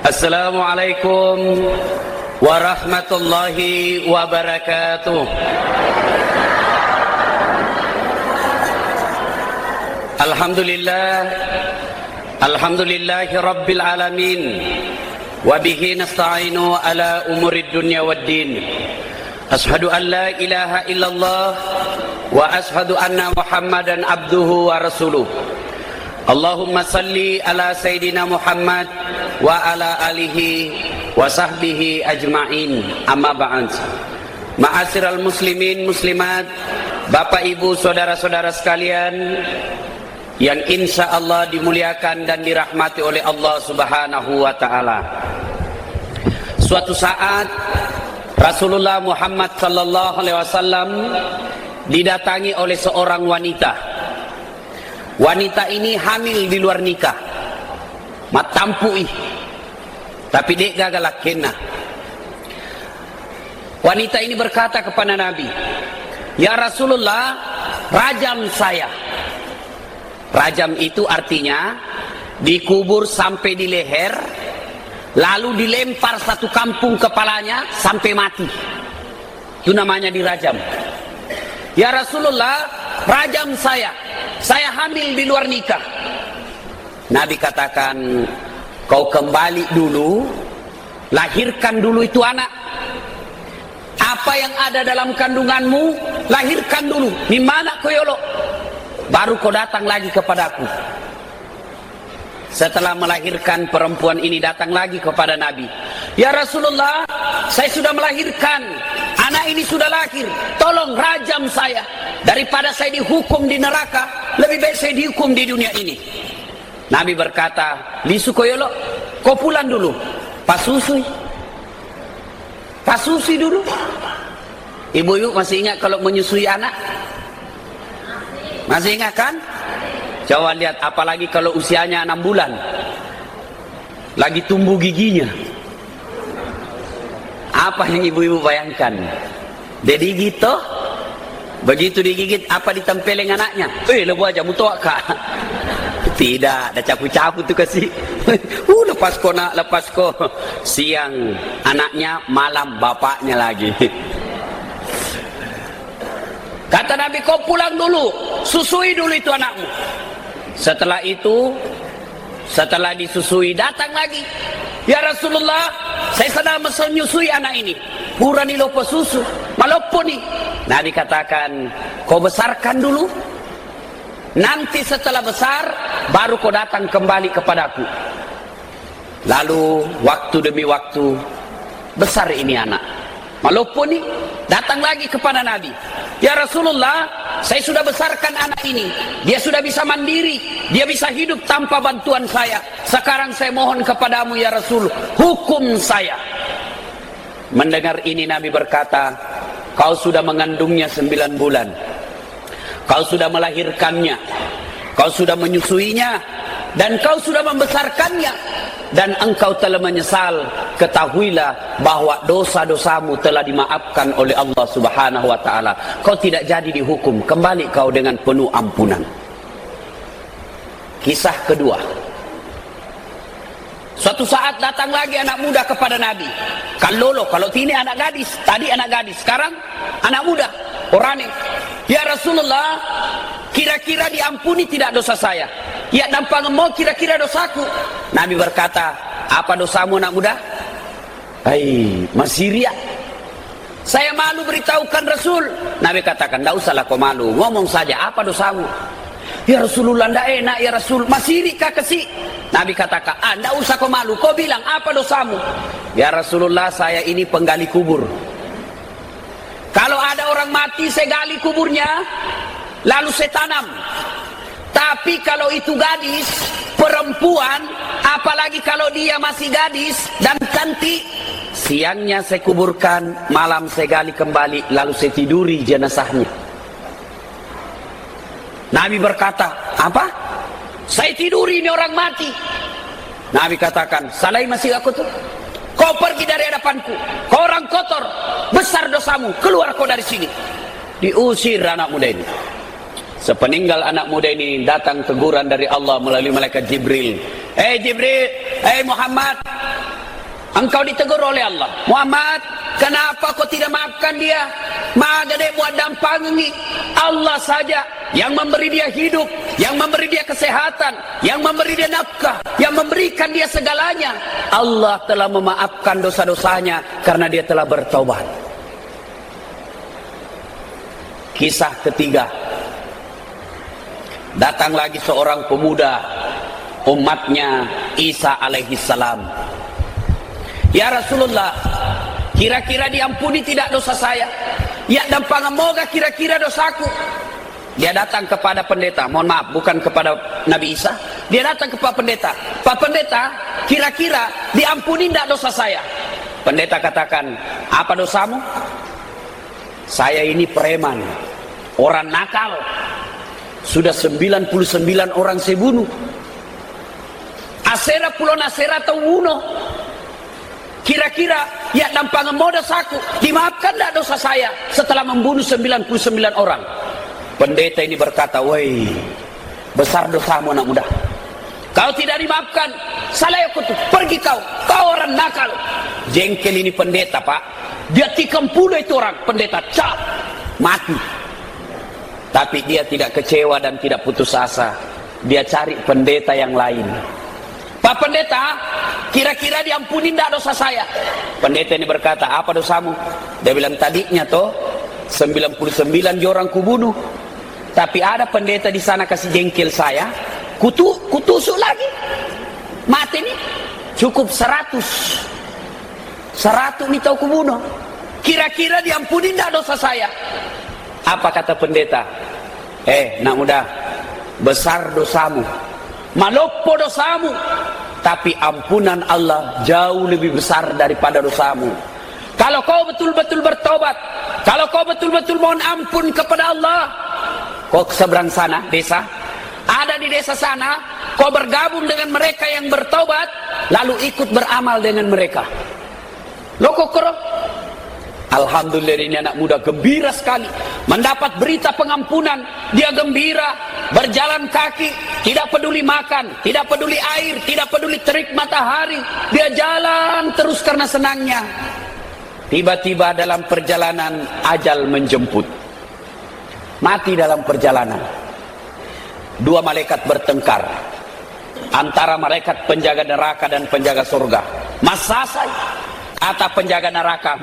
Assalamualaikum warahmatullahi wabarakatuh. Alhamdulillahi rabbil alamin. Wa bihi nasta'inu ala umurid dunya waddin. Ashhadu an la ilaha illallah wa ashhadu anna Muhammadan abduhu wa rasuluh. Allahumma salli ala Sayyidina Muhammad wa ala alihi wa sahbihi ajma'in. Amma ba'd. Ma'asyiral muslimin muslimat, Bapak Ibu saudara-saudara sekalian yang insya Allah dimuliakan dan dirahmati oleh Allah Subhanahu wa ta'ala. Suatu saat Rasulullah Muhammad sallallahu alaihi wasallam didatangi oleh seorang wanita. Wanita ini hamil di luar nikah, matampui, tapi dia gagal kena. Wanita ini berkata kepada Nabi, "Ya Rasulullah, rajam saya." Rajam itu artinya dikubur sampai di leher, lalu dilempar satu kampung kepalanya sampai mati. Itu namanya dirajam. "Ya Rasulullah, rajam saya hamil di luar nikah." Nabi katakan, "Kau kembali dulu, lahirkan dulu itu anak. Apa yang ada dalam kandunganmu, lahirkan dulu. Di mana koyolo? Baru kau datang lagi kepadaku." Setelah melahirkan, perempuan ini datang lagi kepada Nabi. "Ya Rasulullah, saya sudah melahirkan. Anak ini sudah lahir. Tolong rajam saya. Daripada saya dihukum di neraka, lebih baik saya dihukum di dunia ini." Nabi berkata, "Lisu koyolo, kau pulang dulu. Pasusui dulu." Ibu-ibu masih ingat kalau menyusui anak? Masih ingat kan? Coba lihat, apalagi kalau usianya 6 bulan, lagi tumbuh giginya. Apa yang ibu-ibu bayangkan? Dia digigit toh? Begitu digigit, apa ditempelin anaknya? Lebu aja mutok kak. Tidak, ada capu-capu tuh kasih. Lepas ko nak, lepas ko. Siang anaknya, malam bapaknya lagi. Kata Nabi, "Kau pulang dulu, susui dulu itu anakmu." Setelah itu, setelah disusui, datang lagi. "Ya Rasulullah, saya sedang menyusui anak ini. Purani lopo susu, malopo nih." Nabi katakan, "Kau besarkan dulu. Nanti setelah besar, baru kau datang kembali kepadaku." Lalu waktu demi waktu, besar ini anak. Malopo nih, datang lagi kepada Nabi. "Ya Rasulullah, saya sudah besarkan anak ini. Dia sudah bisa mandiri. Dia bisa hidup tanpa bantuan saya. Sekarang saya mohon kepadamu ya Rasul, hukum saya." Mendengar ini Nabi berkata, "Kau sudah mengandungnya 9 bulan. Kau sudah melahirkannya. Kau sudah menyusuinya. Dan kau sudah membesarkannya. Dan engkau telah menyesal. Ketahuilah bahwa dosa-dosamu telah dimaafkan oleh Allah Subhanahu wa ta'ala. Kau tidak jadi dihukum. Kembali kau dengan penuh ampunan." Kisah kedua. Suatu saat datang lagi anak muda kepada Nabi. Kalau ini anak gadis, tadi anak gadis, sekarang anak muda, orangnya. "Ya Rasulullah, kira-kira diampuni tidak dosa saya?" "Ya nampak mau kira-kira dosaku." Nabi berkata, "Apa dosamu anak muda?" Masih riak. "Saya malu beritahukan Rasul." Nabi katakan, "Tidak usahlah kau malu, ngomong saja, apa dosamu?" "Ya Rasulullah, tidak enak ya Rasul, masih riak kasih." Nabi katakan, "Tidak usah kau malu, kau bilang apa dosamu?" "Ya Rasulullah, saya ini penggali kubur. Kalau ada orang mati, saya gali kuburnya, lalu saya tanam. Tapi kalau itu gadis, perempuan, apalagi kalau dia masih gadis dan cantik, siangnya saya kuburkan, malam saya gali kembali, lalu saya tiduri jenazahnya." Nabi berkata, "Apa? Saya tiduri ini orang mati." Nabi katakan, "Salah masih aku tuh. Kau pergi dari hadapanku. Kau orang kotor. Besar dosamu. Keluar kau dari sini." Diusir anak muda ini. Sepeninggal anak muda ini datang teguran dari Allah melalui malaikat Jibril. "Hei Jibril, hei Muhammad, engkau ditegur oleh Allah, Muhammad, kenapa kau tidak maafkan dia? Maka dia buat dampang ini. Allah saja yang memberi dia hidup, yang memberi dia kesehatan, yang memberi dia nafkah, yang memberikan dia segalanya. Allah telah memaafkan dosa-dosanya karena dia telah bertaubat. Kisah ketiga, datang lagi seorang pemuda umatnya Isa alaihi salam. Ya Rasulullah, kira-kira diampuni tidak dosa saya? Ya, dan pangamoga kira-kira dosaku. Dia datang kepada pendeta, mohon maaf, bukan kepada Nabi Isa. Dia datang kepada pendeta, Pak Pendeta, kira-kira diampuni tidak dosa saya? Pendeta katakan, apa dosamu? Saya ini preman, orang nakal, sudah 99 orang saya bunuh. Asera pulau Nasera atau bunuh. Kira-kira ya dampangan modus aku, dimaafkan tidak dosa saya setelah membunuh 99 orang? Pendeta ini berkata, woi, besar dosamu anak muda. Kau tidak dimaafkan, salah aku tuh, pergi kau orang nakal. Jengkel ini pendeta, Pak. Dia tikam pula itu orang, pendeta, cap, mati. Tapi dia tidak kecewa dan tidak putus asa. Dia cari pendeta yang lain. Pak Pendeta, kira-kira diampuni tidak dosa saya? Pendeta ini berkata, apa dosamu? Dia bilang, tadinya toh 99 orang kubunuh, tapi ada pendeta di sana kasih jengkel saya, kutusuk lagi, mati nih, cukup 100 nih tahu kubunuh. Kira-kira diampuni tidak dosa saya? Apa kata pendeta? Nak muda, besar dosamu, malopo dosamu, tapi ampunan Allah jauh lebih besar daripada dosamu. Kalau kau betul-betul bertobat, kalau kau betul-betul mohon ampun kepada Allah, kau ke seberang sana desa, ada di desa sana, kau bergabung dengan mereka yang bertobat, lalu ikut beramal dengan mereka. Lokokro, alhamdulillah, ini anak muda gembira sekali mendapat berita pengampunan. Dia gembira, berjalan kaki, tidak peduli makan, tidak peduli air, tidak peduli terik matahari. Dia jalan terus karena senangnya. Tiba-tiba dalam perjalanan ajal menjemput. Mati dalam perjalanan. Dua malaikat bertengkar antara malaikat penjaga neraka dan penjaga surga. Masasai kata penjaga neraka,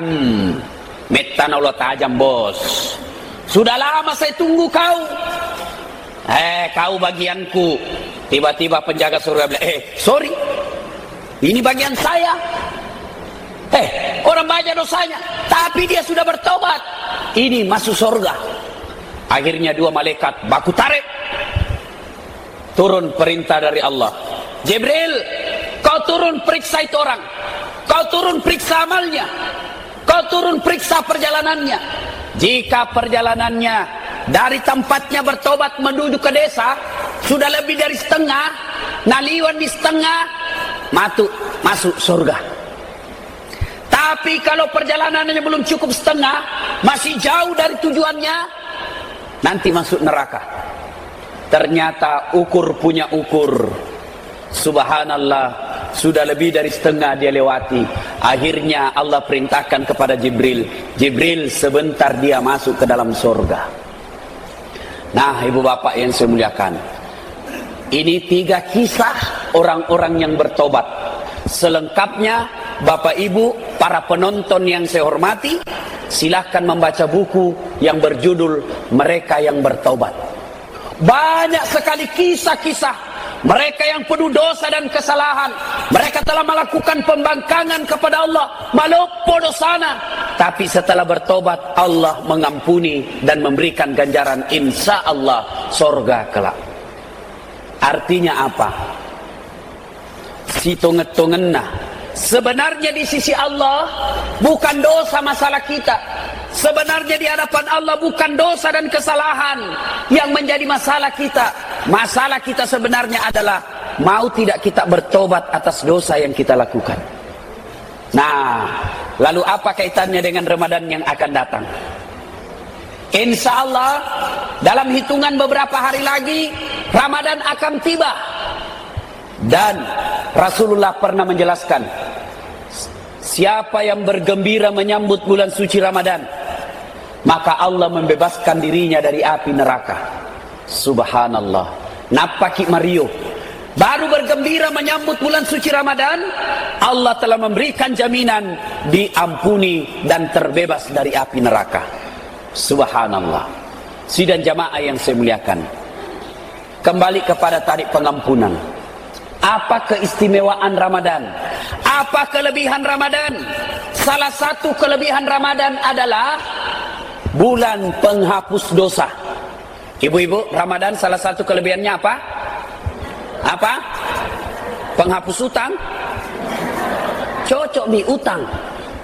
metan Allah tajam bos, sudah lama saya tunggu kau. Kau bagianku. Tiba-tiba penjaga surga bilang, sorry, ini bagian saya. Orang banyak dosanya, tapi dia sudah bertobat, ini masuk surga. Akhirnya dua malaikat baku tarik. Turun perintah dari Allah, Jibril, kau turun periksa itu orang, kau turun periksa amalnya, kau turun periksa perjalanannya. Jika perjalanannya dari tempatnya bertobat menuju ke desa sudah lebih dari setengah, naliwan di setengah, masuk surga. Tapi kalau perjalanannya belum cukup setengah, masih jauh dari tujuannya, nanti masuk neraka. Ternyata ukur punya ukur, subhanallah, sudah lebih dari setengah dia lewati. Akhirnya Allah perintahkan kepada Jibril, Jibril sebentar dia masuk ke dalam surga. Nah, ibu bapak yang saya muliakan, ini 3 kisah orang-orang yang bertobat. Selengkapnya bapak ibu, para penonton yang saya hormati, silahkan membaca buku yang berjudul Mereka yang Bertobat. Banyak sekali kisah-kisah mereka yang penuh dosa dan kesalahan. Mereka telah melakukan pembangkangan kepada Allah, malopo dosana, tapi setelah bertobat Allah mengampuni dan memberikan ganjaran insya Allah surga kelak. Artinya apa? Si tonget-tongenna, sebenarnya di sisi Allah bukan dosa masalah kita. Sebenarnya di hadapan Allah bukan dosa dan kesalahan yang menjadi masalah kita. Masalah kita sebenarnya adalah mau tidak kita bertobat atas dosa yang kita lakukan. Nah, lalu apa kaitannya dengan Ramadan yang akan datang? Insya Allah dalam hitungan beberapa hari lagi Ramadan akan tiba. Dan Rasulullah pernah menjelaskan, siapa yang bergembira menyambut bulan suci Ramadan, maka Allah membebaskan dirinya dari api neraka. Subhanallah. Napaki Mario baru bergembira menyambut bulan suci Ramadan, Allah telah memberikan jaminan diampuni dan terbebas dari api neraka. Subhanallah. Sidang jamaah yang saya muliakan, kembali kepada tarik pengampunan. Apa keistimewaan Ramadan? Apa kelebihan Ramadan? Salah satu kelebihan Ramadan adalah bulan penghapus dosa. Ibu-ibu, Ramadan salah satu kelebihannya apa? Apa? Penghapus utang. Cocok nih, utang.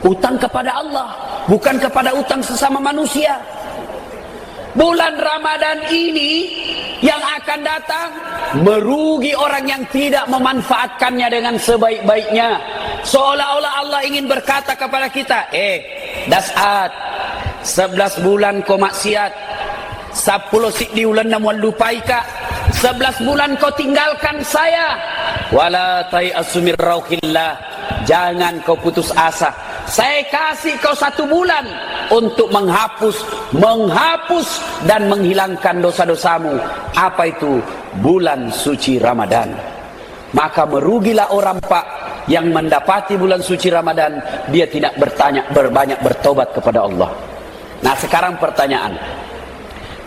Utang kepada Allah, bukan kepada utang sesama manusia. Bulan Ramadan ini yang akan datang merugi orang yang tidak memanfaatkannya dengan sebaik-baiknya. Seolah-olah Allah ingin berkata kepada kita, dasat 11 bulan kau maksiat, 10 sik di ulan namun lupai ka, 11 bulan kau tinggalkan saya. Wala tai'asu mir rauhillah, jangan kau putus asa. Saya kasih kau 1 bulan untuk menghapus dan menghilangkan dosa-dosamu. Apa itu? Bulan suci Ramadan. Maka merugilah orang Pak yang mendapati bulan suci Ramadan, dia tidak berbanyak bertobat kepada Allah. Nah sekarang pertanyaan,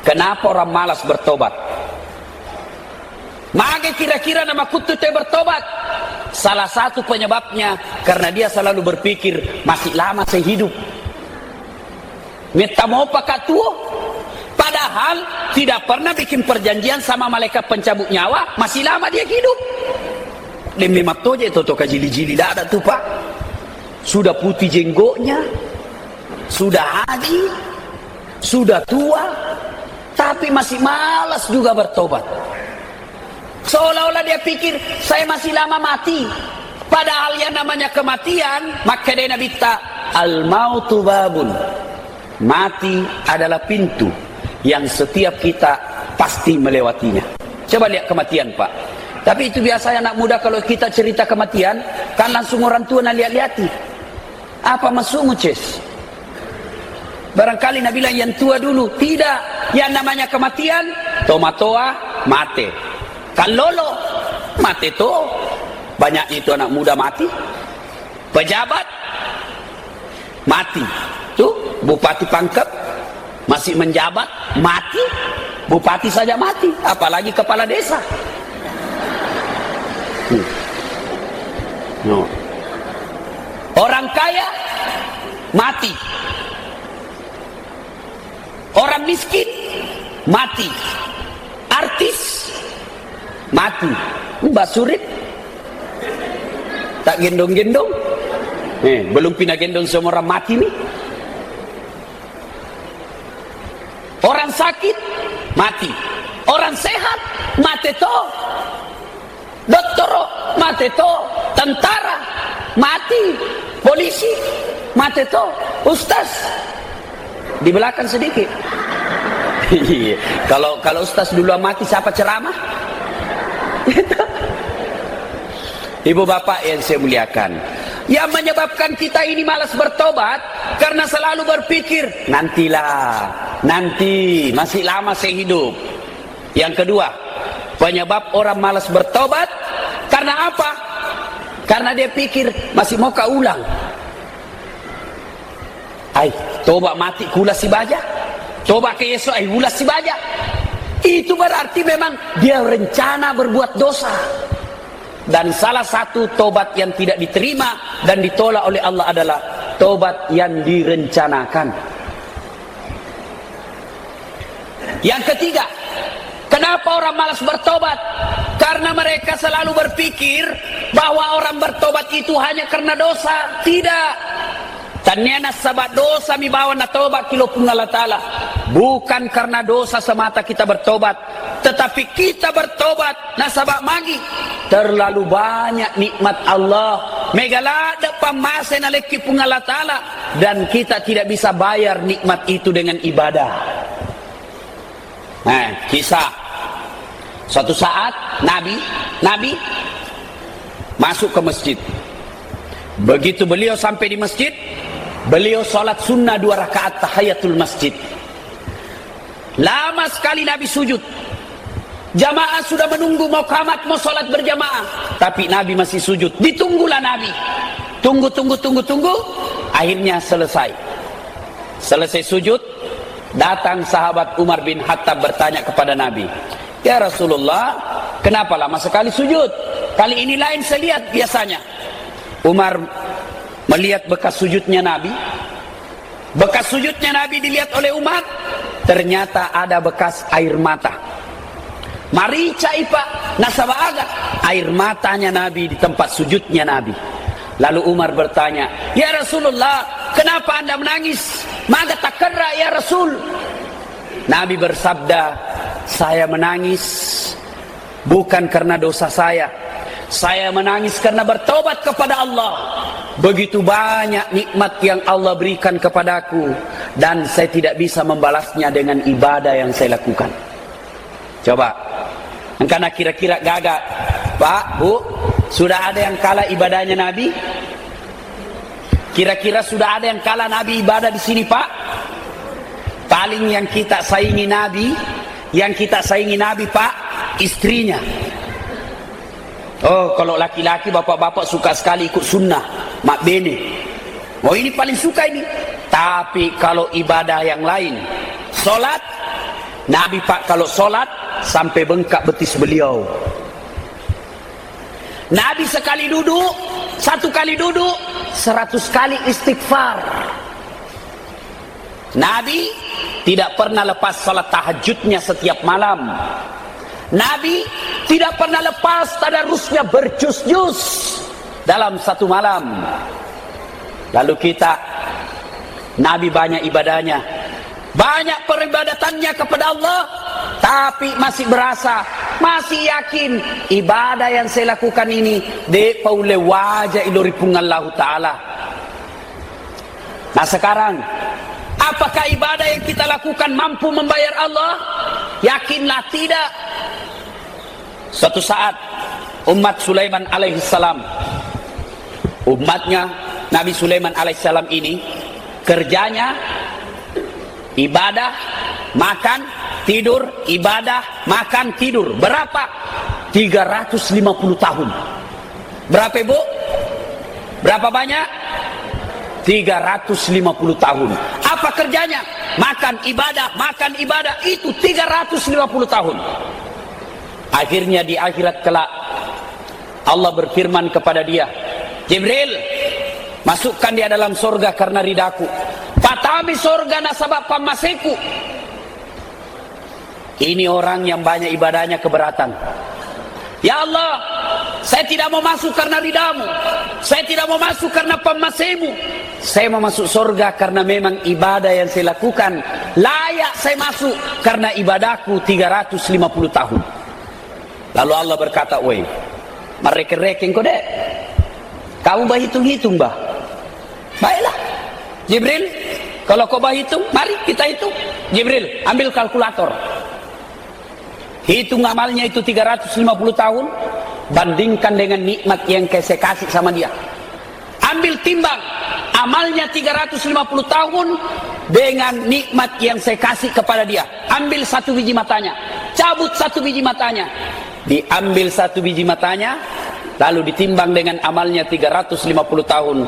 kenapa orang malas bertobat? Maka kira-kira nama kutu te bertobat? Salah satu penyebabnya karena dia selalu berpikir masih lama saya hidup. Minta mau pakai tua, padahal tidak pernah bikin perjanjian sama malaikat pencabut nyawa, masih lama dia hidup. Demi matoje itu kajili-jili dah ada tuh Pak. Sudah putih jenggotnya, sudah haji, sudah tua, tapi masih malas juga bertobat. Seolah-olah dia pikir saya masih lama mati. Padahal yang namanya kematian, maka dia Nabi al-mautu babun. Mati adalah pintu yang setiap kita pasti melewatinya. Coba lihat kematian Pak. Tapi itu biasanya anak muda kalau kita cerita kematian, kan langsung orang tua nak lihat-lihati. Apa maksudmu Ces? Barangkali Nabi bilang yang tua dulu. Tidak, yang namanya kematian, tomatoa mate. Kalolo mati to, banyak itu anak muda mati, pejabat mati, tuh bupati Pangkep masih menjabat mati, bupati saja mati, apalagi kepala desa. No. Orang kaya mati, orang miskin mati, artis mati. Mbak Surit tak gendong-gendong, belum pindah gendong semua orang mati nih. Orang sakit mati, orang sehat mati to, dokter mati to, tentara mati, polisi mati to, ustaz di belakang sedikit. Kalau ustaz dulu mati siapa ceramah? Ibu bapak yang saya muliakan, yang menyebabkan kita ini malas bertobat karena selalu berpikir nantilah, nanti masih lama saya hidup. Yang kedua, penyebab orang malas bertobat karena apa? Karena dia pikir masih mau ulang. Tobat mati kula si baja, coba ke Yesus ulas si baja. Itu berarti memang dia rencana berbuat dosa. Dan salah satu tobat yang tidak diterima dan ditolak oleh Allah adalah tobat yang direncanakan. Yang ketiga, kenapa orang malas bertobat? Karena mereka selalu berpikir bahwa orang bertobat itu hanya karena dosa. Tidak. Tanyana sabat dosa mi bawa na tobat kilo Allah Ta'ala. Bukan karena dosa semata kita bertobat, tetapi kita bertobat nasabak magi terlalu banyak nikmat Allah megalada pamase na leki Allah Ta'ala, dan kita tidak bisa bayar nikmat itu dengan ibadah. Kisah suatu saat Nabi masuk ke masjid. Begitu beliau sampai di masjid, beliau sholat sunnah 2 rakaat tahiyatul masjid. Lama sekali Nabi sujud. Jamaah sudah menunggu mau qamat, mau sholat berjamaah, tapi Nabi masih sujud. Ditunggulah Nabi. Tunggu. Akhirnya selesai sujud. Datang sahabat Umar bin Khattab bertanya kepada Nabi, "Ya Rasulullah, kenapa lama sekali sujud? Kali ini lain saya lihat biasanya." Umar melihat bekas sujudnya Nabi. Bekas sujudnya Nabi dilihat oleh Umar. Ternyata ada bekas air mata. Marica ipa nasaba agak air matanya Nabi di tempat sujudnya Nabi. Lalu Umar bertanya, "Ya Rasulullah, kenapa anda menangis? Maka takarra ya Rasul." Nabi bersabda, "Saya menangis bukan karena dosa saya. Saya menangis karena bertobat kepada Allah. Begitu banyak nikmat yang Allah berikan kepadaku, dan saya tidak bisa membalasnya dengan ibadah yang saya lakukan." Coba, karena kira-kira gagak, Pak, Bu, sudah ada yang kalah ibadahnya Nabi? Kira-kira sudah ada yang kalah Nabi ibadah di sini, Pak? Paling yang kita saingi Nabi, Pak, istrinya. Oh, kalau laki-laki, bapak-bapak suka sekali ikut sunnah, mak bene. Oh, ini paling suka ini. Tapi kalau ibadah yang lain, sholat, Nabi Pak kalau sholat sampai bengkak betis beliau. Nabi sekali duduk, 1 kali duduk, 100 kali istighfar. Nabi tidak pernah lepas salat tahajudnya setiap malam. Nabi tidak pernah lepas tadarusnya berjus-jus dalam 1 malam. Lalu kita, Nabi banyak ibadahnya, banyak peribadatannya kepada Allah, tapi masih berasa, masih yakin ibadah yang saya lakukan ini de paule wajah iloripung Allah Ta'ala. Nah sekarang, apakah ibadah yang kita lakukan mampu membayar Allah? Yakinlah tidak. Suatu saat umat Sulaiman alaihissalam, umatnya Nabi Sulaiman alaihissalam ini kerjanya ibadah, makan, tidur, ibadah, makan, tidur. Berapa? 350 tahun. Berapa, Bu? Berapa banyak? 350 tahun. Apa kerjanya? Makan, ibadah. Itu 350 tahun. Akhirnya di akhirat kelak Allah berfirman kepada dia, "Jibril, masukkan dia dalam sorga karena ridaku. Patami sorga nasabab pamaseku." Ini orang yang banyak ibadahnya keberatan. "Ya Allah, saya tidak mau masuk karena ridamu. Saya tidak mau masuk karena pemasemu. Saya mau masuk sorga karena memang ibadah yang saya lakukan layak saya masuk karena ibadahku 350 tahun. Lalu Allah berkata, "Woi, mereka-reking kau dek. Kamu bah hitung-hitung bah. Baiklah. Jibril, kalau kau bah hitung, mari kita hitung. Jibril, ambil kalkulator. Hitung amalnya itu 350 tahun. Bandingkan dengan nikmat yang saya kasih sama dia. Ambil timbang. Amalnya 350 tahun dengan nikmat yang saya kasih kepada dia. Ambil 1 biji matanya. Cabut 1 biji matanya. Diambil 1 biji matanya. Lalu ditimbang dengan amalnya 350 tahun.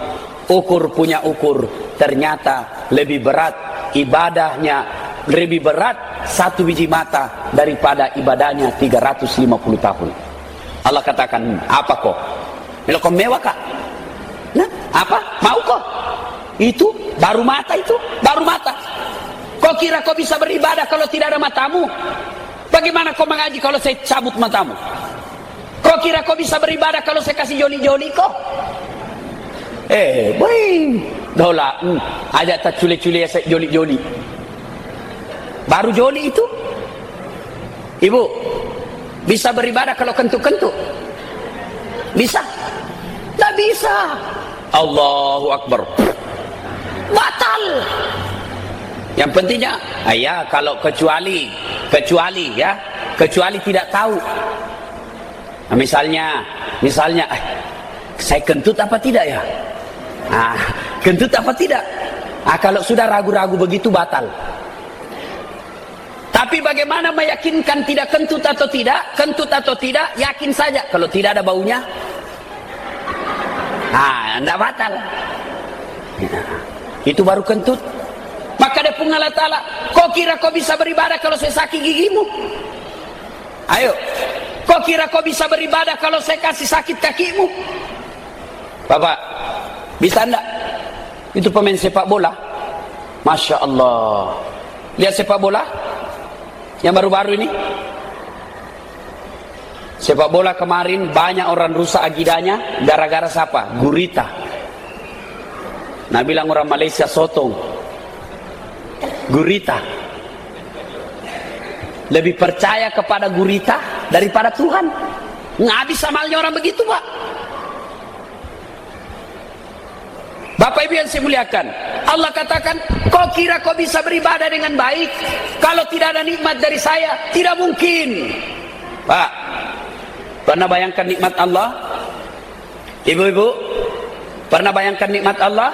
Ukur punya ukur. Ternyata lebih berat ibadahnya. Lebih berat 1 biji mata daripada ibadahnya 350 tahun. Allah katakan, "Apa kok? Kau mewah kak? Nah, apa? Mau kok? Itu baru mata itu, baru mata. Kau kira kau bisa beribadah kalau tidak ada matamu? Bagaimana kau mengaji kalau saya cabut matamu? Kau kira kau bisa beribadah kalau saya kasih joli-joli kau? Boy, dola, aja tak culi-culi saya joli-joli. Baru joli itu? Ibu, bisa beribadah kalau kentuk-kentuk? Bisa? Tak bisa. Allahu Akbar. Batal. Yang pentingnya, ya kalau kecuali tidak tahu. Nah, misalnya, saya kentut apa tidak ya? Kentut apa tidak? Kalau sudah ragu-ragu begitu batal. Tapi bagaimana meyakinkan tidak kentut atau tidak? Kentut atau tidak, yakin saja. Kalau tidak ada baunya, tidak batal. Itu baru kentut. Maka dia pun Allah Ta'ala, kau kira kau bisa beribadah kalau saya sakit gigimu? Ayo, kau kira kau bisa beribadah kalau saya kasih sakit kakimu? Bapak, bisa enggak? Itu pemain sepak bola, Masya Allah. Lihat sepak bola yang baru-baru ini. Sepak bola kemarin banyak orang rusak agidanya gara-gara siapa? Gurita. Nah, bilang orang Malaysia sotong. Gurita. Lebih percaya kepada gurita daripada Tuhan. Nggak habis amalnya orang begitu, Pak. Bapak Ibu yang saya muliakan, Allah katakan, kau kira kau bisa beribadah dengan baik kalau tidak ada nikmat dari saya? Tidak mungkin. Pak, pernah bayangkan nikmat Allah? Ibu-ibu, pernah bayangkan nikmat Allah?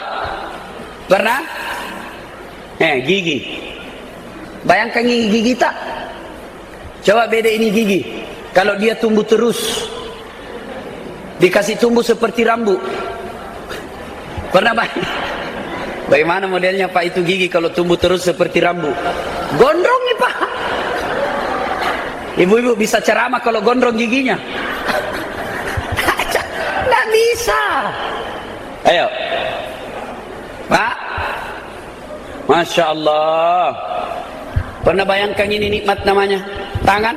Pernah? Gigi. Bayangkan gigi kita. Coba beda ini gigi. Kalau dia tumbuh terus, dikasih tumbuh seperti rambut. Pernah bagaimana modelnya Pak itu gigi kalau tumbuh terus seperti rambut? Gondrong nih Pak. Ibu-ibu bisa ceramah kalau gondrong giginya? Nggak bisa. Ayo Pak, Masya Allah. Pernah bayangkan ini nikmat namanya tangan?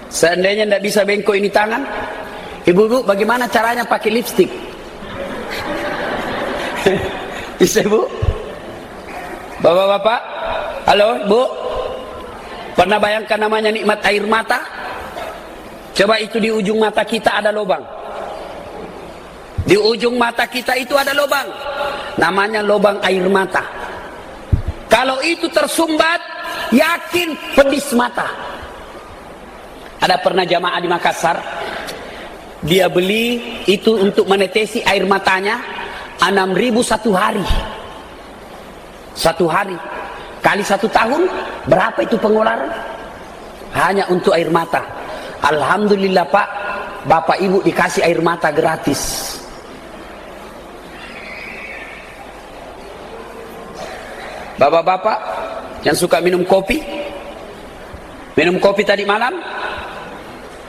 Seandainya tidak bisa bengkok ini tangan, ibu-ibu bagaimana caranya pakai lipstik? Bisa Bu? Bapak-bapak, halo Bu, pernah bayangkan namanya nikmat air mata? Coba itu di ujung mata kita ada lubang. Di ujung mata kita itu ada lubang, namanya lubang air mata. Kalau itu tersumbat, yakin pedis mata. Ada pernah jamaah di Makassar, dia beli itu untuk menetesi air matanya 6.000 satu hari. Satu hari kali 1 tahun, berapa itu pengeluaran? Hanya untuk air mata. Alhamdulillah Pak, Bapak Ibu dikasih air mata gratis. Bapak-bapak yang suka minum kopi tadi malam,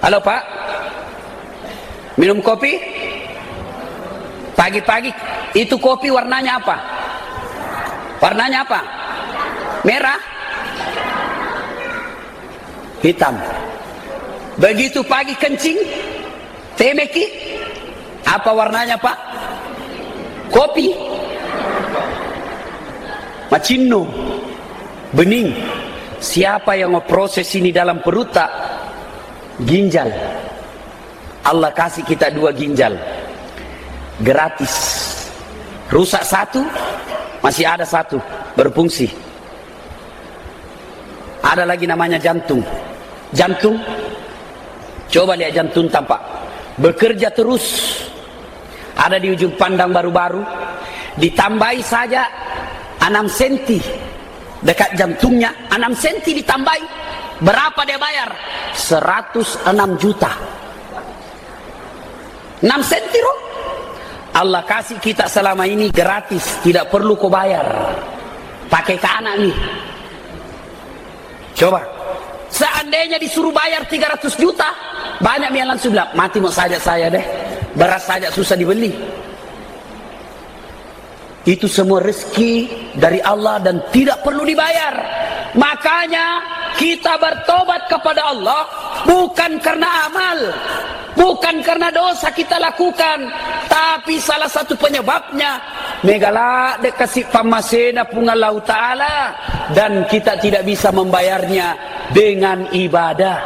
halo Pak, minum kopi pagi-pagi, itu kopi warnanya apa? Warnanya apa? Merah, hitam. Begitu pagi kencing, temeki, apa warnanya Pak? Kopi, macino, bening. Siapa yang memproses ini dalam perut tak? Ginjal. Allah kasih kita 2 ginjal gratis. Rusak 1, masih ada 1 berfungsi. Ada lagi namanya jantung. Jantung, coba lihat jantung tampak bekerja terus. Ada di ujung pandang baru-baru, ditambahi saja 6 senti dekat jantungnya, 6 senti ditambahi. Berapa dia bayar? 106 juta. 6 senti roh. Allah kasih kita selama ini gratis, tidak perlu kau bayar. Pakai ke anak nih. Coba, seandainya disuruh bayar 300 juta, banyak yang langsung bilang, mati mau saja saya deh, beras saja susah dibeli. Itu semua rezeki dari Allah dan tidak perlu dibayar. Makanya kita bertobat kepada Allah bukan karena amal, bukan karena dosa kita lakukan, tapi salah satu penyebabnya megala dekasih pamasena pungalau ta'ala, dan kita tidak bisa membayarnya dengan ibadah.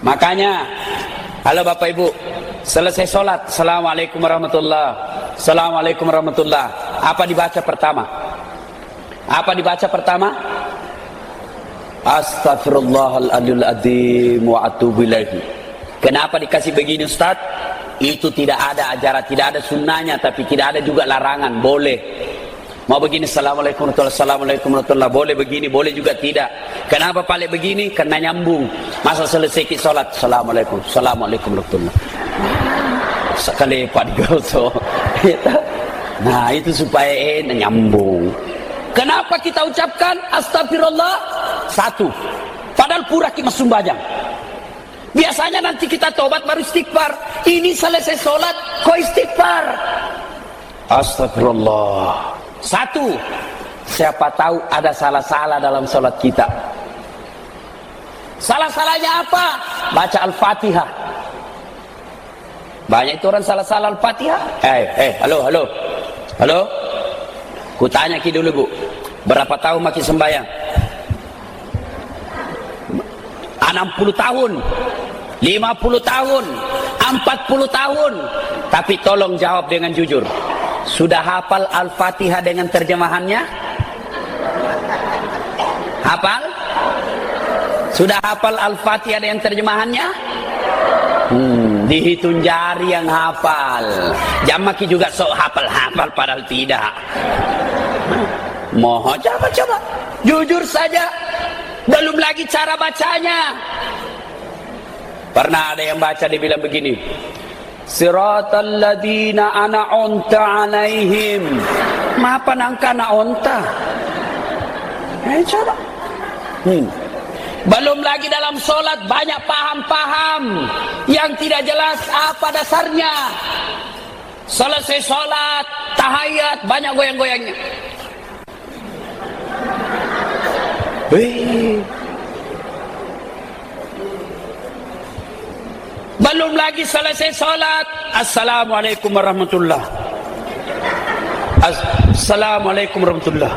Makanya, halo Bapak Ibu, selesai sholat, Assalamualaikum warahmatullahi, Assalamualaikum warahmatullahi. Apa dibaca pertama? Apa dibaca pertama? Astaghfirullahaladzim wa atubu ilaihi. Kenapa dikasih begini Ustaz? Itu tidak ada ajaran, tidak ada sunnahnya, tapi tidak ada juga larangan, boleh. Mau begini, assalamualaikum warahmatullahi wabarakatuh, assalamualaikum warahmatullahi wabarakatuh, boleh begini, boleh juga tidak. Kenapa paling begini? Karena nyambung. Masa selesai kita sholat, assalamualaikum warahmatullahi wabarakatuh. Sekali pak digoso. Nah itu supaya nyambung. Kenapa kita ucapkan astagfirullah? Satu, padahal pura kita sembahyang. Biasanya nanti kita tobat baru istighfar. Ini selesai sholat kok istighfar? Astagfirullah. Satu, siapa tahu ada salah-salah dalam sholat kita. Salah-salahnya apa? Baca Al-Fatihah. Banyak itu orang salah-salah Al-Fatihah. Halo. Ku tanya ki dulu bu, berapa tahun makin sembahyang? 60 tahun, 50 tahun, 40 tahun. Tapi tolong jawab dengan jujur. Sudah hafal Al-Fatihah dengan terjemahannya? Hafal? Sudah hafal Al-Fatihah dengan terjemahannya? Dihitung jari yang hafal. Jamaki juga sok hafal padahal tidak. Mohon coba. Jujur saja. Belum lagi cara bacanya. Pernah ada yang baca dibilang begini. Siratal ladzina an'amta 'alaihim. Mapa nangka onta? Coba. Belum lagi dalam sholat banyak paham-paham yang tidak jelas apa dasarnya. Selesai sholat, tahiyat, banyak goyang-goyangnya. Belum lagi selesai sholat, assalamualaikum warahmatullah. Assalamualaikum warahmatullah.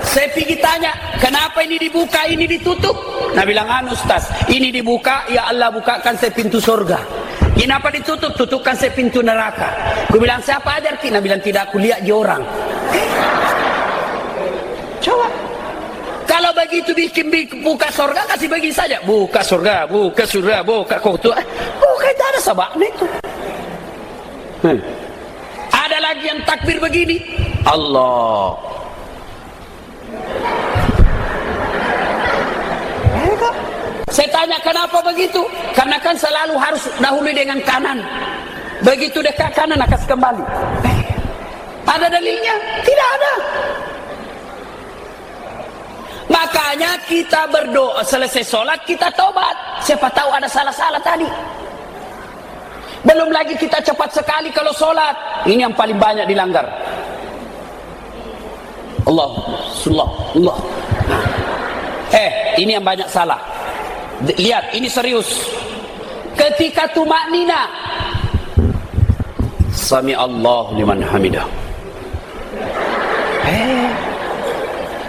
Saya pergi tanya, kenapa ini dibuka, ini ditutup? Nah bilang, Ustaz, ini dibuka, ya Allah bukakan saya pintu surga. Kenapa ditutup? Tutupkan saya pintu neraka. Aku bilang, siapa ajar ki? Nah bilang, tidak, aku lihat di orang. Coba. Kalau begitu bikin buka surga, kasih bagi saja. Buka surga, buka kota. Buka, itu ada sabaknya itu. Ada lagi yang takbir begini. Allah. Saya tanya kenapa begitu? Karena kan selalu harus dahulu dengan kanan. Begitu dekat kanan akan kembali. Ada dalilnya? Tidak ada. Makanya kita berdoa selesai sholat kita tobat. Siapa tahu ada salah-salah tadi. Belum lagi kita cepat sekali kalau sholat. Ini yang paling banyak dilanggar. Allah. Ini yang banyak salah. Lihat, ini serius. Ketika tumaknina, Sami Allah liman hamidah.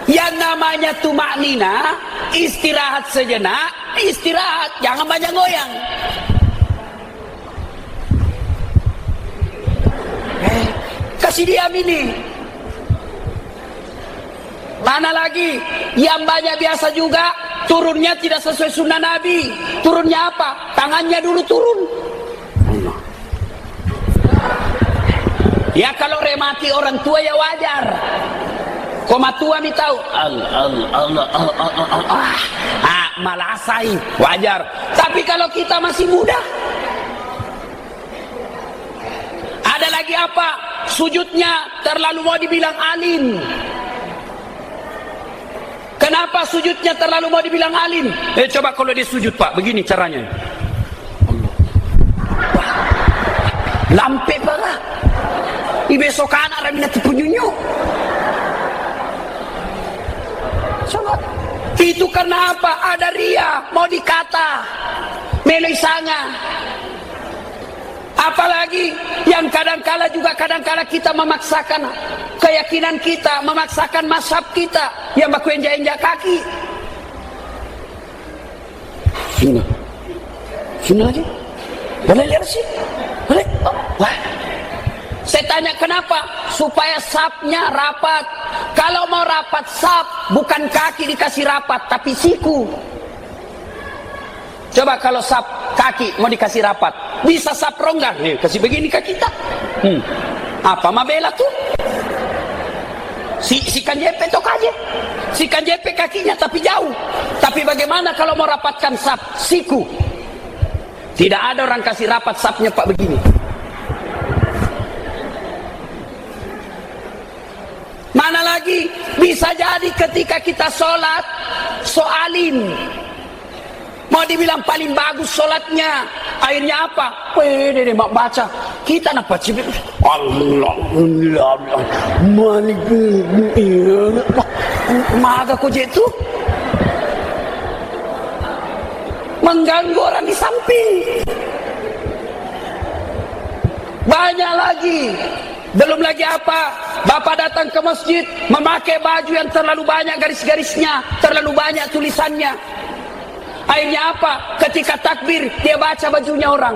Yang namanya tumaknina, istirahat sejenak, istirahat, jangan banyak goyang. Kasih diam ini. Mana lagi yang banyak biasa juga turunnya tidak sesuai sunnah Nabi. Turunnya apa? Tangannya dulu turun. Ya kalau remati orang tua ya wajar. Koma tua mi tahu. Malasai wajar. Tapi kalau kita masih muda, ada lagi apa? Sujudnya terlalu mau dibilang alim. Kenapa sujudnya terlalu mau dibilang alim? Coba kalau dia sujud pak, begini caranya. Allah. Lampe parah. Ibesok anak ramina tepunyunyu. Coba. Itu karena apa? Ada ria, mau dikata, meloi sanga. Apalagi yang kadang-kala kita memaksakan keyakinan kita, memaksakan mazhab kita yang baku injak-injak kaki. Sini lagi. Boleh lihat sih? Boleh? Oh, wah. Saya tanya kenapa? Supaya sapnya rapat. Kalau mau rapat sap, bukan kaki dikasih rapat, tapi siku. Coba kalau sap kaki mau dikasih rapat, bisa saprongga. Kasih begini ke kita. Apa mabela tuh? Si Kanjepe toh kaje. Si Kanjepe kakinya tapi jauh. Tapi bagaimana kalau mau rapatkan sap? Siku. Tidak ada orang kasih rapat sapnya Pak begini. Mana lagi bisa jadi ketika kita sholat soalin. Mau dibilang paling bagus sholatnya, akhirnya apa? Weh, mak baca. Kita nak baca Allah, Malik, maga kau itu mengganggu orang di samping. Banyak lagi. Belum lagi apa? Bapak datang ke masjid memakai baju yang terlalu banyak garis-garisnya, terlalu banyak tulisannya. Akhirnya apa? Ketika takbir dia baca bajunya orang.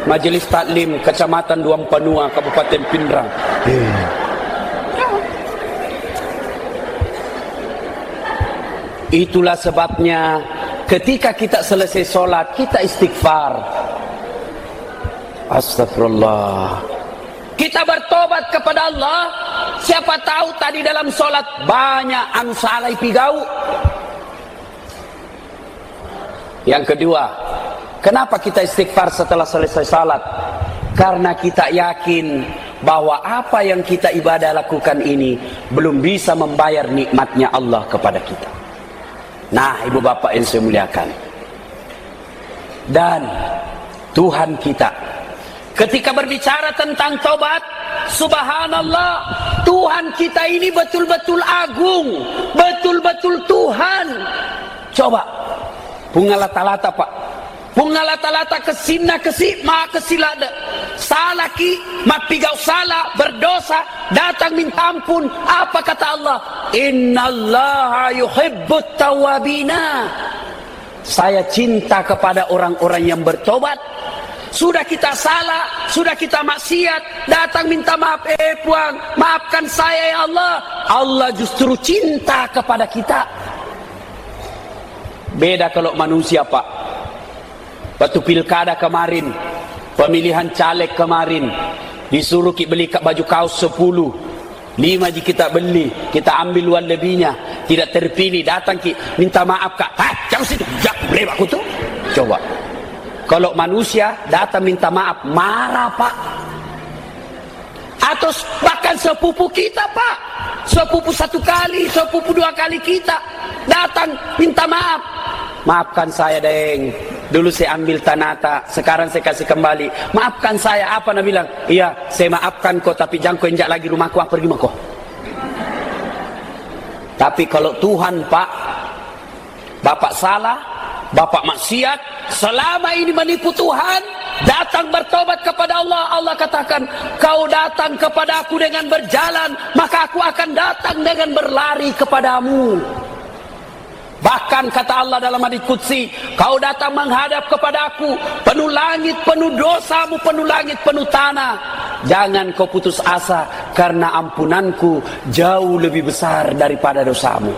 Majelis Taklim Kecamatan Duampanua Kabupaten Pindrang. Itulah sebabnya ketika kita selesai sholat kita istighfar. Astagfirullah. Kita bertobat kepada Allah. Siapa tahu tadi dalam sholat banyak anu salah pigau. Yang kedua, kenapa kita istighfar setelah selesai salat? Karena kita yakin bahwa apa yang kita ibadah lakukan ini belum bisa membayar nikmatnya Allah kepada kita. Nah, ibu bapak yang saya muliakan. Dan Tuhan kita ketika berbicara tentang taubat, subhanallah, Tuhan kita ini betul-betul agung, betul-betul Tuhan. Coba pungalata-lata Pak, pungalata-lata kesina kesi ma kesilada salah ki mapigau salah berdosa datang minta ampun. Apa kata Allah? Innallaha yuhibbut tawabina. Saya cinta kepada orang-orang yang bertobat. Sudah kita salah, sudah kita maksiat, datang minta maaf, puang, maafkan saya ya Allah. Allah justru cinta kepada kita. Beda kalau manusia Pak. Waktu pilkada kemarin, pemilihan caleg kemarin, disuruh kita beli baju kaos 10, 5 je kita beli, kita ambil uang lebihnya, tidak terpilih, datang kita minta maaf Kak. Jangan situ, jangan beli aku tuh. Coba. Kalau manusia datang minta maaf, marah Pak. Atau bahkan sepupu kita Pak, sepupu 1 kali, sepupu 2 kali kita datang minta maaf. Maafkan saya deng, dulu saya ambil tanata, sekarang saya kasih kembali. Maafkan saya. Apa nak bilang? Iya, saya maafkan kau, tapi jangan kau injak lagi rumahku, aku pergi mah kau. Tapi kalau Tuhan Pak, Bapak salah, Bapak maksiat, selama ini menipu Tuhan, datang bertobat kepada Allah. Allah katakan, kau datang kepada aku dengan berjalan, maka aku akan datang dengan berlari kepadamu. Bahkan kata Allah dalam hadits qudsi, kau datang menghadap kepada aku, penuh langit, penuh dosamu, penuh langit, penuh tanah. Jangan kau putus asa, karena ampunanku jauh lebih besar daripada dosamu.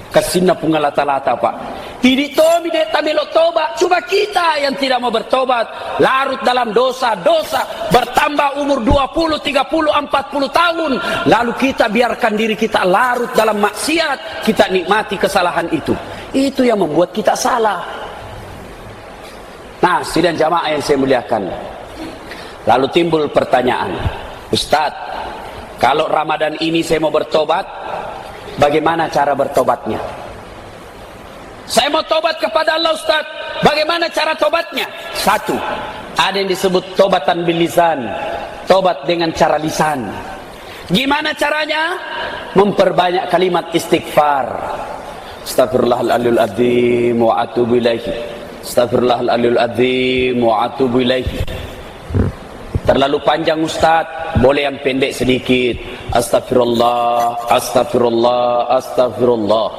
Kasina pungalata-lata Pak. Tidak tomi de tamelo tobat. Cuma kita yang tidak mau bertobat, larut dalam dosa-dosa, bertambah umur 20, 30, 40 tahun, lalu kita biarkan diri kita larut dalam maksiat, kita nikmati kesalahan itu. Itu yang membuat kita salah. Nah, sidang jamaah yang saya muliakan. Lalu timbul pertanyaan, Ustadz, kalau Ramadan ini saya mau bertobat, bagaimana cara bertobatnya? Saya mau tobat kepada Allah Ustaz, bagaimana cara tobatnya? 1, ada yang disebut tobatan bil lisan, tobat dengan cara lisan. Gimana caranya? Memperbanyak kalimat istighfar. Astagfirullahaladzim azim wa atubu ilaihi. Astagfirullahaladzim azim wa atubu ilaihi. Terlalu panjang Ustaz, boleh yang pendek sedikit. Astagfirullah, astagfirullah, astagfirullah.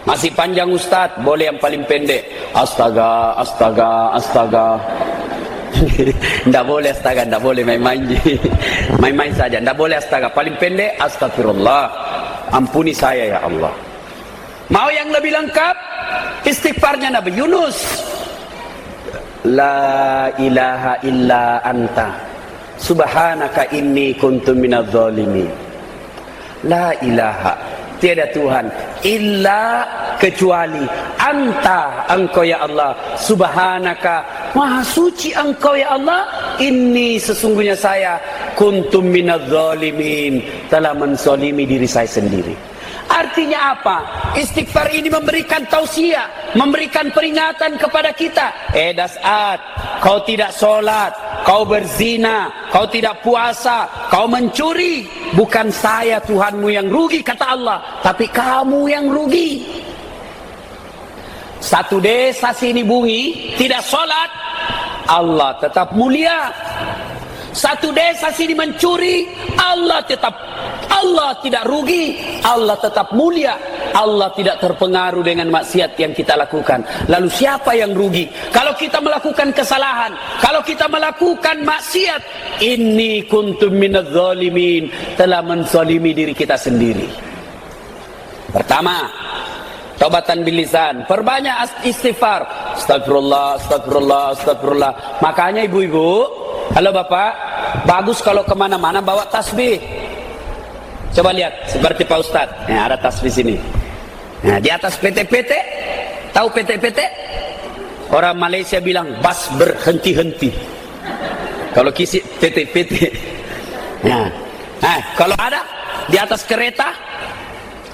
Masih panjang Ustaz, boleh yang paling pendek. Astaga, astaga, astaga. Tidak boleh astaga, tidak boleh main-main. Main-main saja, tidak boleh astaga. Paling pendek, astagfirullah. Ampuni saya ya Allah. Mau yang lebih lengkap? Istighfarnya Nabi Yunus. La ilaha illa anta subhanaka inni kuntu minadz zalimin. La ilaha, tiada Tuhan illa kecuali anta, engkau ya Allah, subhanaka, maha suci engkau ya Allah, inni sesungguhnya saya kuntum minadz zalimin, telah menzalimi diri saya sendiri. Artinya apa? Istighfar ini memberikan tausiah, memberikan peringatan kepada kita. Das'at, kau tidak sholat, kau berzina, kau tidak puasa, kau mencuri. Bukan saya Tuhanmu yang rugi, kata Allah, tapi kamu yang rugi. Satu desa sini bunyi, tidak sholat, Allah tetap mulia. Satu desa sini mencuri, Allah tidak rugi, Allah tetap mulia. Allah tidak terpengaruh dengan maksiat yang kita lakukan. Lalu siapa yang rugi? Kalau kita melakukan kesalahan, kalau kita melakukan maksiat, inni kuntum minadz zalimin, telah menzalimi diri kita sendiri. Pertama, taubatan bil lisan, perbanyak istighfar. Astagfirullah, astagfirullah, astagfirullah. Makanya ibu-ibu, halo bapak, bagus kalau kemana-mana bawa tasbih. Coba lihat, seperti Pak Ustadz, ada tasbih sini. Nah, di atas PT-PT, tahu PT-PT? Orang Malaysia bilang bas berhenti-henti. Kalau kisi PT-PT. Nah, kalau ada di atas kereta,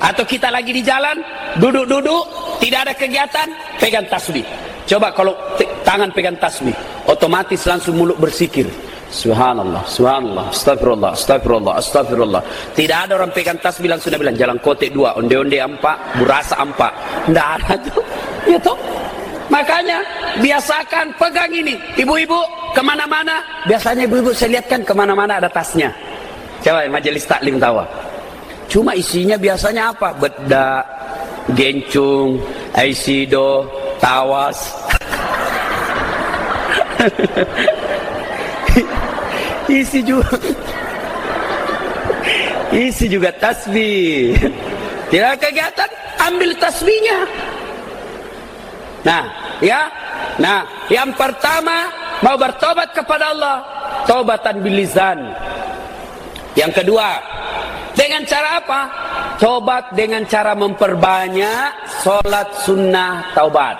atau kita lagi di jalan, duduk-duduk, tidak ada kegiatan, pegang tasbih. Coba kalau tangan pegang tasbih, otomatis langsung mulut bersikir. Subhanallah, subhanallah, astagfirullah, astagfirullah, astagfirullah. Tidak ada orang pegang tasbih langsung dia bilang jalan kotek 2, onde-onde 4, burasa 4. Tidak ada tuh. Ya toh? Makanya biasakan pegang ini. Ibu-ibu kemana-mana, biasanya ibu-ibu saya lihat kan kemana-mana ada tasnya. Coba majelis taklim tawa. Cuma isinya biasanya apa? Bedak, gencung, aisido, tawas. Isi juga tasbih. Tidak ada kegiatan, ambil tasbihnya. Nah, yang pertama mau bertobat kepada Allah, taubatan bil lisan. Yang kedua, dengan cara apa? Tobat dengan cara memperbanyak sholat sunnah taubat.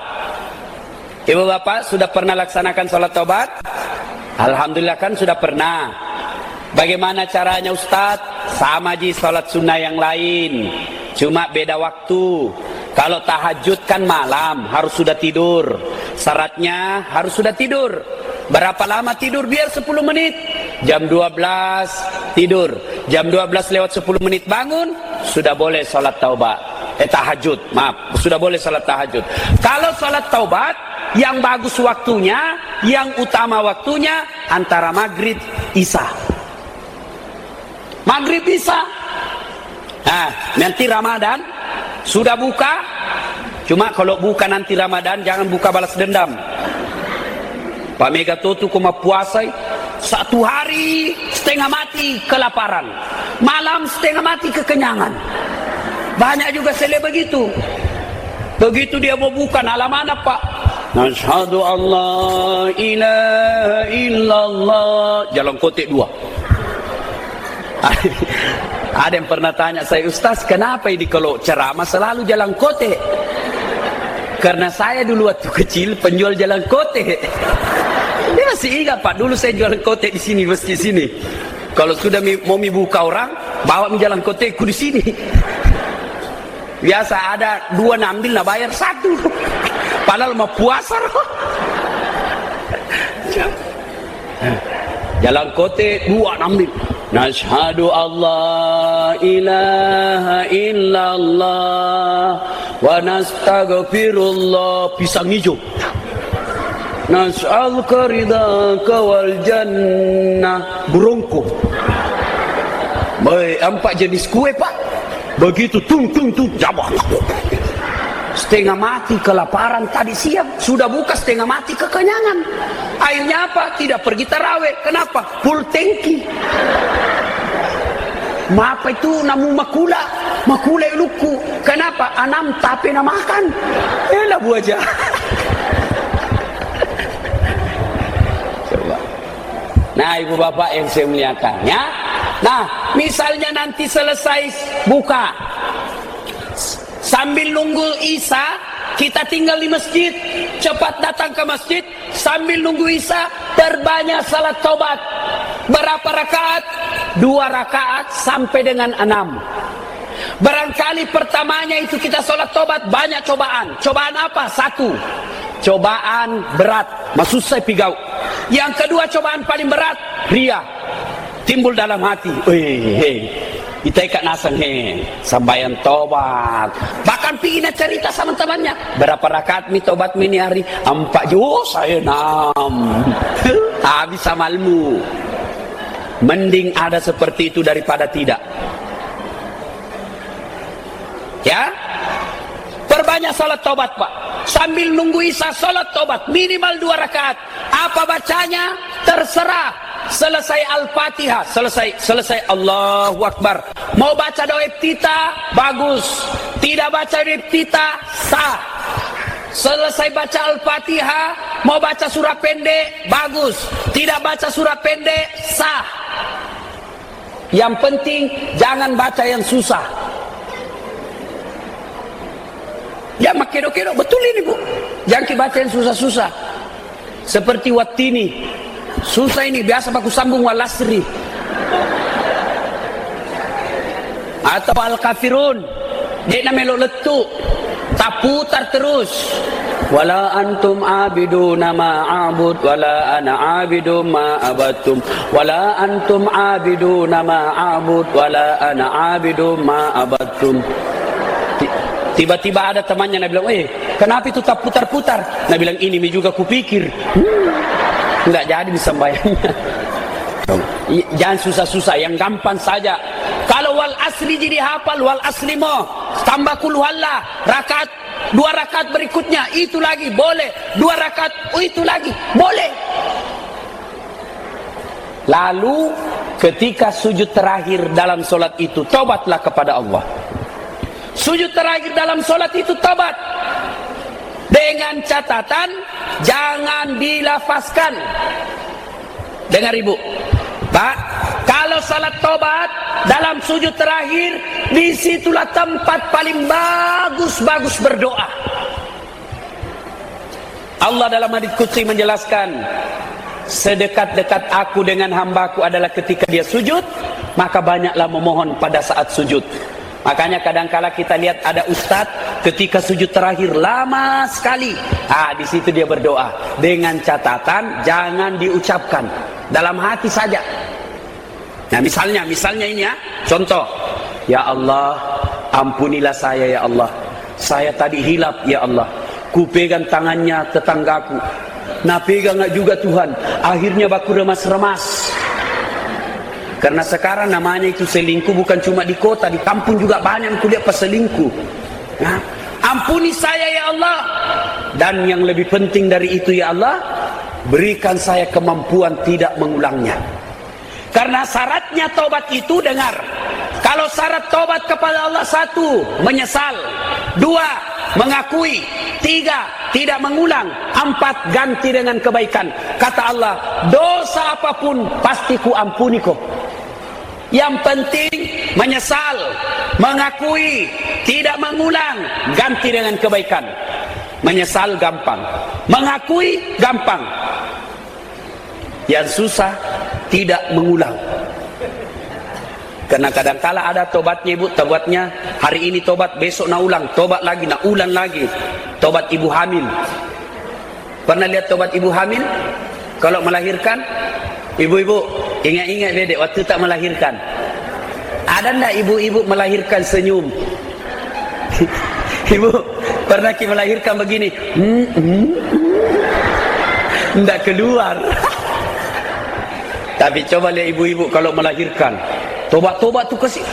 Ibu bapak sudah pernah laksanakan sholat taubat? Alhamdulillah kan sudah pernah. Bagaimana caranya Ustadz? Sama ji sholat sunnah yang lain, cuma beda waktu. Kalau tahajud kan malam, harus sudah tidur. Syaratnya harus sudah tidur. Berapa lama tidur? Biar 10 menit. Jam 12 tidur, jam 12 lewat 10 menit bangun, sudah boleh sholat taubat. Tahajud, maaf, sudah boleh sholat tahajud. Kalau sholat taubat, yang bagus waktunya, yang utama waktunya antara maghrib isya. Maghrib isya. Nah, nanti Ramadan sudah buka. Cuma kalau buka nanti Ramadan jangan buka balas dendam. Pak Mega Toto kuma puasa 1 hari setengah mati kelaparan, malam setengah mati kekenyangan. Banyak juga sele begitu. Begitu dia mau buka, alam mana Pak? Asyhadu Allah ilaha illallah, jalan kotek 2. Ada yang pernah tanya saya, Ustaz kenapa ini kalau ceramah selalu jalan kotek? Karena saya dulu waktu kecil penjual jalan kotek. Dia masih ingat Pak, dulu saya jualan kotek di sini, masjid sini. Kalau sudah mau buka orang, bawa jalan kotekku di sini. Biasa ada 2 nambil, nah bayar 1. Padahal mau puasa. Jalan kotek 2 nambil. Nashhadu Allah ilaha illallah wa nastaghfirullah, pisang hijau. Nas'aluka ridhaka wal jannah, berongko. Baik, 4 jenis kue Pak. Begitu tung jabah. Setengah mati kelaparan tadi siang, sudah buka setengah mati kekenyangan. Akhirnya apa? Tidak pergi tarawih. Kenapa? Full tangki. Apa itu namu makula iluku. Kenapa? Anam tapi na makan. Elah buaja. Nah, ibu bapak yang saya muliakan ya. Nah, misalnya nanti selesai buka, sambil nunggu Isya, kita tinggal di masjid, cepat datang ke masjid, sambil nunggu Isya, perbanyak salat taubat. Berapa rakaat? 2 rakaat sampai dengan 6. Barangkali pertamanya itu kita sholat tobat, banyak cobaan. Cobaan apa? 1, cobaan berat, maksud saya pigau. Yang kedua, cobaan paling berat, ria, timbul dalam hati. Kita ikat nasang sambayan tobat. Bahkan pingin cerita sama temannya, berapa rakaat mi tobat ini hari? 4. Saya 6. Habis amalmu. Mending ada seperti itu daripada tidak. Ya, perbanyak salat tobat Pak. Sambil nunggu Isya salat tobat minimal 2 rakaat. Apa bacanya? Terserah. Selesai Al-Fatihah, selesai Allahu Akbar. Mau baca doa iftitah, bagus. Tidak baca doa iftitah, sah. Selesai baca Al-Fatihah, mau baca surah pendek, bagus. Tidak baca surah pendek, sah. Yang penting jangan baca yang susah. Ya makedo-kedo, betul ini Bu. Jangan baca yang susah-susah. Seperti Wattini. Susah ini, biasa aku sambung Walasri. Atau Al-Kafirun. Dia namanya letuk. Tak putar terus. Wala antum abiduna ma'abud wala ana abidum ma'abatum wala antum abiduna ma'abud wala ana abidum ma'abatum. Tiba-tiba ada temannya, Nabi bilang, kenapa itu tak putar-putar? Nabi bilang, ini juga kupikir. Enggak jadi disembayangnya. Jangan susah-susah, yang gampang saja. Kalau wal asli jadi hafal, wal asli mo tambah kul huwallah, rakaat 2 rakaat berikutnya itu lagi boleh, 2 rakaat itu lagi boleh. Lalu ketika sujud terakhir dalam solat itu, tobatlah kepada Allah. Sujud terakhir dalam solat itu tobat, dengan catatan jangan dilafazkan. Dengar ibu, Pak, kalau salat tobat dalam sujud terakhir, disitulah tempat paling bagus berdoa. Allah dalam hadits qudsi menjelaskan, sedekat-dekat aku dengan hambaku adalah ketika dia sujud, maka banyaklah memohon pada saat sujud. Makanya kadangkala kita lihat ada ustadz ketika sujud terakhir lama sekali. Di situ dia berdoa dengan catatan jangan diucapkan, dalam hati saja. Nah, misalnya ini ya, contoh. Ya Allah, ampunilah saya ya Allah. Saya tadi hilap ya Allah. Ku pegang tangannya tetanggaku. Nah, pegang juga Tuhan. Akhirnya baku remas-remas. Karena sekarang namanya itu selingkuh bukan cuma di kota, di kampung juga banyak yang kulihat peselingkuh. Nah, ampuni saya ya Allah. Dan yang lebih penting dari itu ya Allah, berikan saya kemampuan tidak mengulangnya. Karena syaratnya taubat itu, dengar, kalau syarat taubat kepada Allah 1, menyesal, 2, mengakui, 3, tidak mengulang, 4, ganti dengan kebaikan. Kata Allah, dosa apapun pasti ku ampuni kok. Yang penting menyesal, mengakui, tidak mengulang, ganti dengan kebaikan. Menyesal gampang, mengakui gampang. Yang susah tidak mengulang. Karena kadangkala ada tobatnya ibu, tobatnya hari ini tobat, besok nak ulang, tobat lagi, nak ulang lagi. Tobat ibu hamil. Pernah lihat tobat ibu hamil? Kalau melahirkan, ibu-ibu ingat-ingat dedek waktu tak melahirkan. Ada ndak ibu-ibu melahirkan senyum? Ibu pernah melahirkan begini? Ndak keluar. Tapi coba lihat ibu-ibu kalau melahirkan, tobat-tobat tu kasih,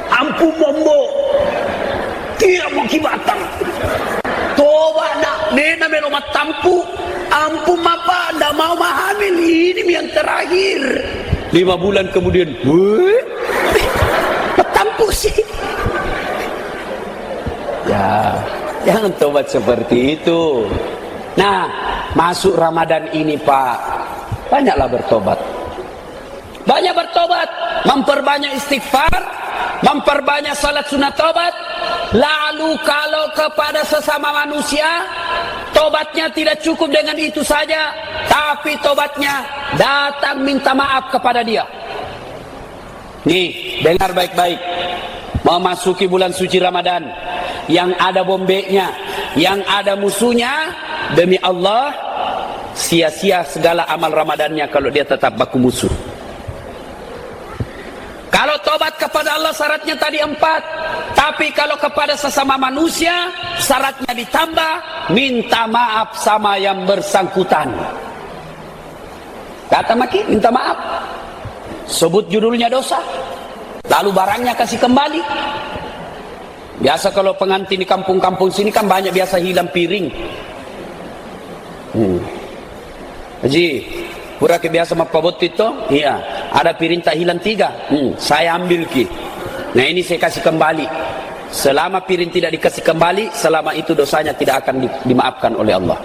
ampun mombo, tidak mau kibatang. Tobat nak, nena melomat tampu, ampun apa, ndak mau hamil, ini yang terakhir. 5 bulan kemudian, tampu sih. Ya, jangan tobat seperti itu. Nah, masuk Ramadan ini Pak, banyaklah bertobat. Banyak bertobat, memperbanyak istighfar, memperbanyak salat sunat tobat. Lalu kalau kepada sesama manusia, tobatnya tidak cukup dengan itu saja, tapi tobatnya datang minta maaf kepada dia. Nih, dengar baik-baik. Memasuki bulan suci Ramadan, yang ada bombeknya, yang ada musuhnya, demi Allah, sia-sia segala amal Ramadannya kalau dia tetap baku musuh. Kalau tobat kepada Allah syaratnya tadi 4, tapi kalau kepada sesama manusia syaratnya ditambah, minta maaf sama yang bersangkutan. Kata maki, minta maaf. Sebut judulnya dosa, lalu barangnya kasih kembali. Biasa kalau pengantin di kampung-kampung sini kan banyak biasa hilang piring. Haji, pura kebiasa mapabot itu, iya, ada piring tak hilang 3, saya ambil ki. Nah ini saya kasih kembali. Selama piring tidak dikasih kembali, selama itu dosanya tidak akan dimaafkan oleh Allah.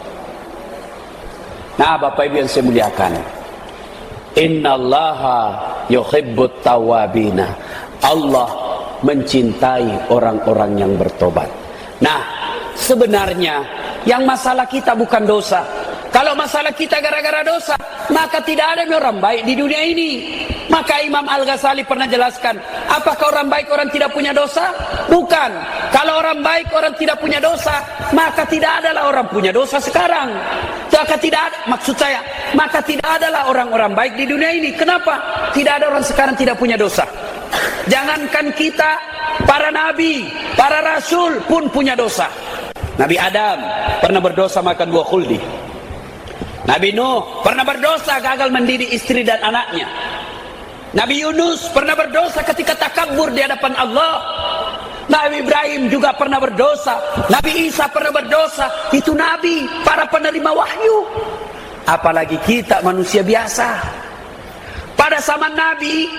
Nah Bapak Ibu yang saya muliakan, innallaha yuhibbut tawabina. Allah mencintai orang-orang yang bertobat. Nah sebenarnya yang masalah kita bukan dosa. Kalau masalah kita gara-gara dosa, maka tidak ada orang baik di dunia ini. Maka Imam Al-Ghazali pernah jelaskan, apakah orang baik orang tidak punya dosa? Bukan. Kalau orang baik orang tidak punya dosa, maka tidak adalah orang punya dosa sekarang. Maka tidak ada, maksud saya, maka tidak adalah orang-orang baik di dunia ini. Kenapa? Tidak ada orang sekarang tidak punya dosa. Jangankan kita, para nabi, para rasul pun punya dosa. Nabi Adam pernah berdosa makan buah khuldi. Nabi Nuh pernah berdosa gagal mendidik istri dan anaknya. Nabi Yunus pernah berdosa ketika takabur di hadapan Allah. Nabi Ibrahim juga pernah berdosa. Nabi Isa pernah berdosa. Itu nabi, para penerima wahyu. Apalagi kita manusia biasa. Pada zaman Nabi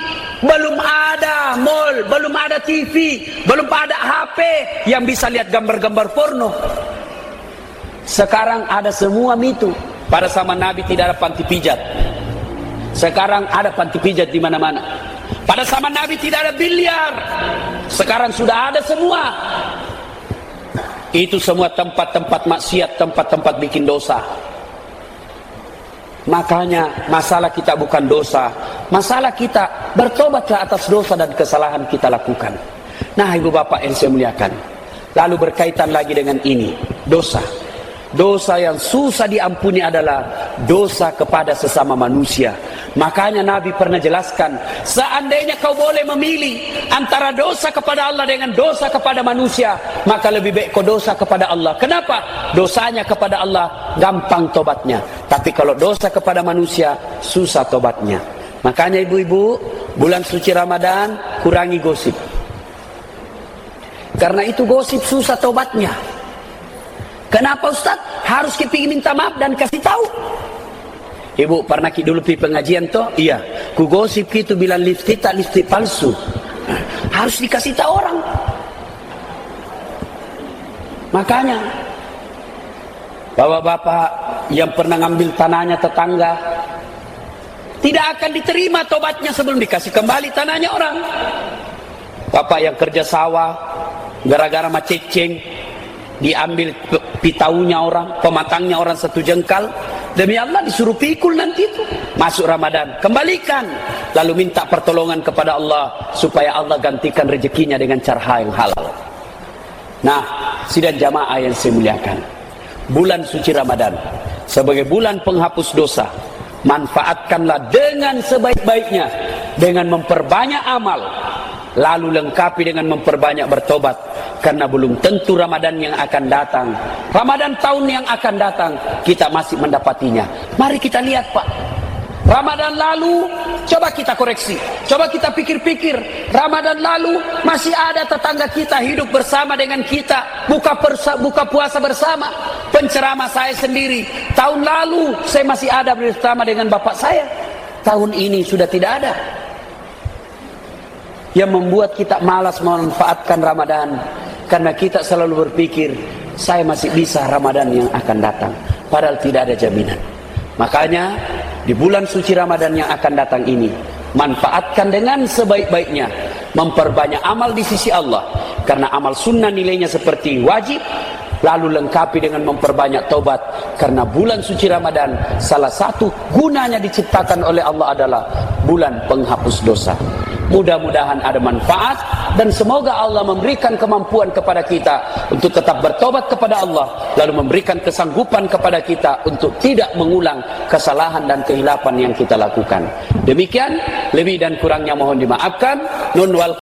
belum ada mall, belum ada TV, belum ada HP yang bisa lihat gambar-gambar porno. Sekarang ada semua itu. Pada zaman Nabi tidak ada panti pijat. Sekarang ada panti pijat di mana-mana. Pada zaman Nabi tidak ada biliar. Sekarang sudah ada semua. Itu semua tempat-tempat maksiat, tempat-tempat bikin dosa. Makanya masalah kita bukan dosa. Masalah kita bertobat ke atas dosa dan kesalahan kita lakukan. Nah ibu bapak yang saya muliakan, lalu berkaitan lagi dengan ini, dosa. Dosa yang susah diampuni adalah dosa kepada sesama manusia. Makanya Nabi pernah jelaskan, seandainya kau boleh memilih antara dosa kepada Allah dengan dosa kepada manusia, maka lebih baik kau dosa kepada Allah. Kenapa? Dosanya kepada Allah gampang tobatnya, tapi kalau dosa kepada manusia susah tobatnya. Makanya ibu-ibu, bulan suci Ramadan kurangi gosip. Karena itu gosip susah tobatnya. Kenapa Ustaz? Harus kita minta maaf dan kasih tahu. Ibu pernah dulu pergi pengajian toh? Iya. Ku gosip gitu bilang lipstick tak lipstick palsu. Harus dikasih tahu orang. Makanya bapak-bapak yang pernah ngambil tanahnya tetangga tidak akan diterima tobatnya sebelum dikasih kembali tanahnya orang. Bapak yang kerja sawah gara-gara maceceng diambil pitaunya orang, pematangnya orang 1 jengkal, demi Allah disuruh pikul nanti itu. Masuk Ramadan, kembalikan, lalu minta pertolongan kepada Allah supaya Allah gantikan rezekinya dengan cara yang halal. Nah, sidang jamaah yang saya muliakan, bulan suci Ramadan sebagai bulan penghapus dosa, manfaatkanlah dengan sebaik-baiknya dengan memperbanyak amal, lalu lengkapi dengan memperbanyak bertobat. Karena belum tentu Ramadan yang akan datang, Ramadan tahun yang akan datang, kita masih mendapatinya. Mari kita lihat Pak, Ramadan lalu coba kita koreksi, coba kita pikir-pikir. Ramadan lalu masih ada tetangga kita hidup bersama dengan kita, buka puasa bersama. Penceramah saya sendiri, tahun lalu saya masih ada bersama dengan bapak saya. Tahun ini sudah tidak ada. Yang membuat kita malas memanfaatkan Ramadan, karena kita selalu berpikir saya masih bisa Ramadan yang akan datang, padahal tidak ada jaminan. Makanya di bulan suci Ramadan yang akan datang ini. Manfaatkan dengan sebaik-baiknya, memperbanyak amal di sisi Allah, karena amal sunnah nilainya seperti wajib. Lalu lengkapi dengan memperbanyak taubat, karena bulan suci Ramadan salah satu gunanya diciptakan oleh Allah adalah bulan penghapus dosa. Mudah-mudahan ada manfaat, dan semoga Allah memberikan kemampuan kepada kita untuk tetap bertobat kepada Allah, lalu memberikan kesanggupan kepada kita untuk tidak mengulang kesalahan dan kehilapan yang kita lakukan. Demikian, lebih dan kurangnya mohon dimaafkan. Nun wal